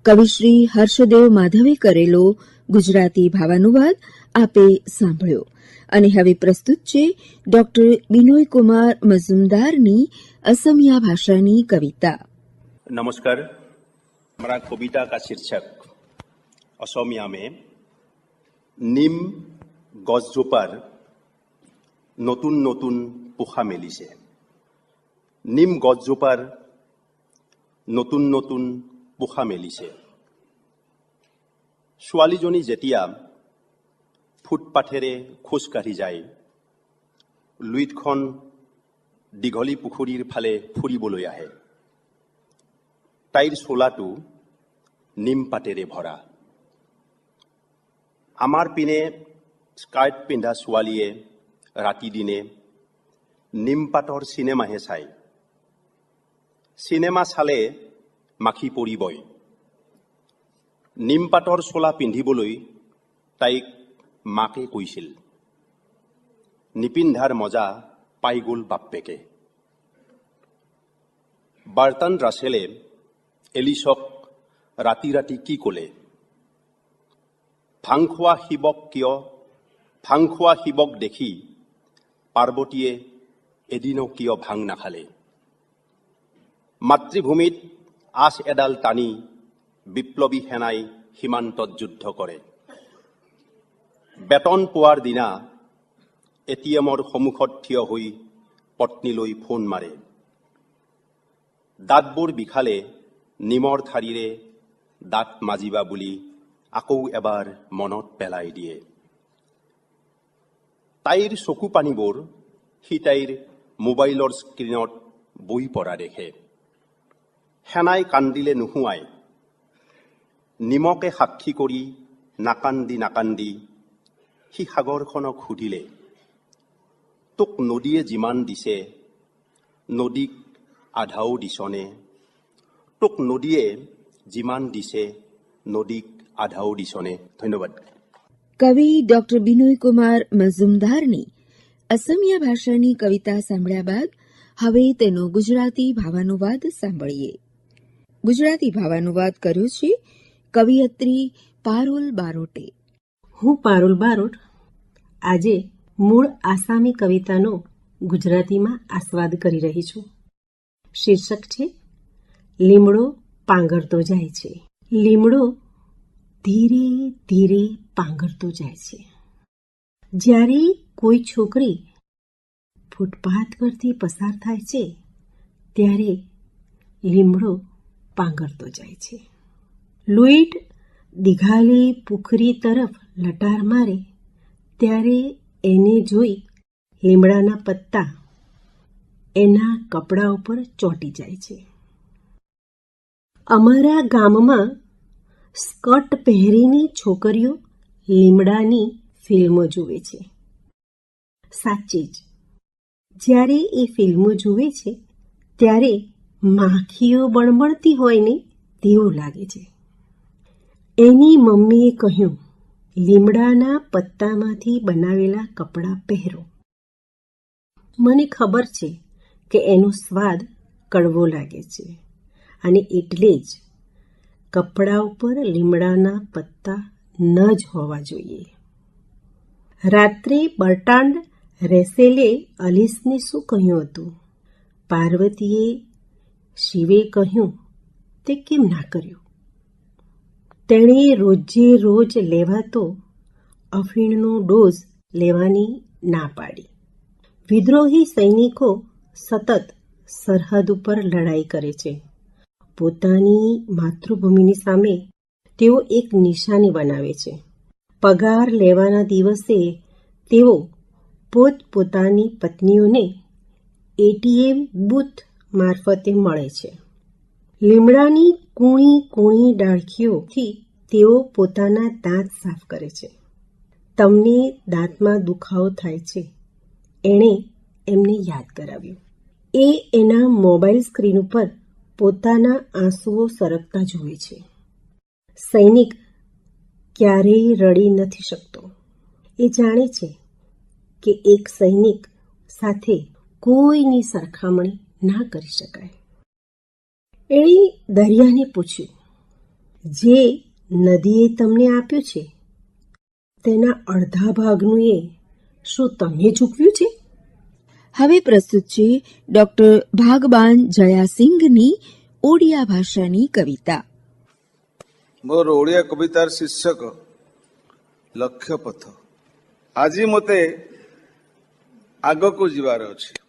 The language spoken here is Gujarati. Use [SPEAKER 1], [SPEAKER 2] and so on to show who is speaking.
[SPEAKER 1] કવિશ્રી હર્ષદેવ માધવે કરેલો ગુજરાતી ભાવાનુવાદ આપે સાંભળ્યો અને હવે પ્રસ્તુત છે ડોક્ટર બિનોય કુમાર મજુમદારની असमिया भाषानी कविता।
[SPEAKER 2] नमस्कार। हमारा कविता का शीर्षक असमिया में निम गजजोपार नतुन नतुन पोखा मेलिसे। निम गजजोपार नतुन नतुन पोखा मेलिसे। छोवालीजनी जेतिया फुटपाथेरे खोज काढ़ी जाय लुइतखन दीघली पुखुरीर फाले फुरिबोलै आहे। ताइर चोलाटो निम पातेरे भरा। आमार पिने स्कार्ट पिंधा छोवालीए राति दिने निम पातर सिनेमाहे चाय। सिनेमा चाले माखी परिबय। निम पातर चोला पिंधिबोलै ताइक माके কৈছিল। निपिन्धार मजा पाई गल बाप्पेके। बार्टन रासेले एलिसक राति राति की कले भांखोआ शिवक देखी पार्वतीये एदिनो किय भांग नाखाले। मातृभूमित आस एडाल टानी विप्लवी सेनाई सीमान्तत युद्ध करे। बेतन पोৱাৰ दिना एटीएমৰ सम्मुखत থিয় হৈ পত্নীলৈ ফোন মাৰে। দাঁতবোৰ বিষালে নিমৰ ঠাৰিৰে দাঁত মাজিবা বুলি আকৌ এবাৰ মনত পেলাই দিয়ে। তাইৰ চকু পানীবোৰ সি তাইৰ মোবাইলৰ স্ক্ৰীণত বৈ পৰা দেখে। সেনাই কান্দিলে নুশুৱাই। নিমকে সাক্ষী কৰি নাকান্দি নাকান্দি সি সাগৰখনক সুধিলে, তোক নদীয়ে যিমান দিছে নদীক আধাও দিছনে? তোক নদীয়ে যিমান দিছে নদীক আধাও দিছনে? ধন্যবাদ।
[SPEAKER 1] કવિ ડોક્ટર બિનોય કુમાર મજુમદારની અસમિયા ભાષાની કવિતા સાંભળ્યા બાદ હવે તેનો ગુજરાતી ભાવાનુવાદ સાંભળીએ। ગુજરાતી ભાવાનુવાદ કર્યો છે કવિયત્રી પારુલ બારોટે।
[SPEAKER 3] હું પારુલ બારોટ આજે મૂળ આસામી કવિતાનો ગુજરાતીમાં આસ્વાદ કરી રહી છું। શીર્ષક છે લીમડો પાંગરતો જાય છે। લીમડો ધીરે ધીરે પાંગરતો જાય છે। જ્યારે કોઈ છોકરી ફૂટપાથ પરથી પસાર થાય છે ત્યારે લીમડો પાંગરતો જાય છે। લુઈટ દીઘાલી પુખરી તરફ લટાર મારે ત્યારે એને જોઈ લીમડાના પત્તા એના કપડા ઉપર ચોંટી જાય છે। અમારા ગામમાં સ્કર્ટ પહેરીને છોકરીઓ લીમડાની ફિલ્મો જુએ છે। સાચે જ જ્યારે એ ફિલ્મો જુએ છે ત્યારે માખીઓ બળબળતી હોય ને તેવું લાગે છે। એની મમ્મીએ કહ્યું, લીમડાના પત્તામાંથી બનાવેલા કપડાં પહેરો। મને ખબર છે કે એનો સ્વાદ કડવો લાગે છે અને એટલે જ કપડા ઉપર લીમડાના પત્તા ન જ હોવા જોઈએ। રાત્રે બર્ટાન્ડ રેસેલે અલિસને શું કહ્યું હતું? પાર્વતીએ શિવે કહ્યું તે કેમ ના કર્યું? તેણે રોજે રોજ લેવાતો અફીણનો ડોઝ લેવાની ના પાડી। વિદ્રોહી સૈનિકો સતત સરહદ ઉપર લડાઈ કરે છે। પોતાની માતૃભૂમિની સામે તેઓ એક નિશાની બનાવે છે। પગાર લેવાના દિવસે તેઓ પોતપોતાની પત્નીઓને એટીએમ બૂથ મારફતે મળે છે। લીમડાની કૂણી કૂણી ડાળખીઓથી તેઓ પોતાના દાંત સાફ કરે છે। તમને દાંતમાં દુખાવો થાય છે, એણે એમને યાદ કરાવ્યું। એ એના મોબાઈલ સ્ક્રીન ઉપર પોતાના આંસુઓ સરકતા જુએ છે। સૈનિક ક્યારેય રડી નથી શકતો। એ જાણે છે કે એક સૈનિક સાથે કોઈની સરખામણી ના કરી શકાય। એણે દરિયાને પૂછ્યું, જે નદીએ તમને આપ્યું છે તેના અડધા ભાગનું એ શું તમે ચૂકવ્યું છે?
[SPEAKER 1] હવે પ્રસ્તુત છે ડોક્ટર ભાગબાન જયાસિંહની ઓડિયા ભાષાની કવિતા।
[SPEAKER 4] ମୋର ଓଡ଼ିଆ କବିତାର ଶୀର୍ଷକ ଲକ୍ଷ୍ୟ ପଥ। ଆଜି ମୋତେ ଆଗକୁ ଯିବାର ଅଛି।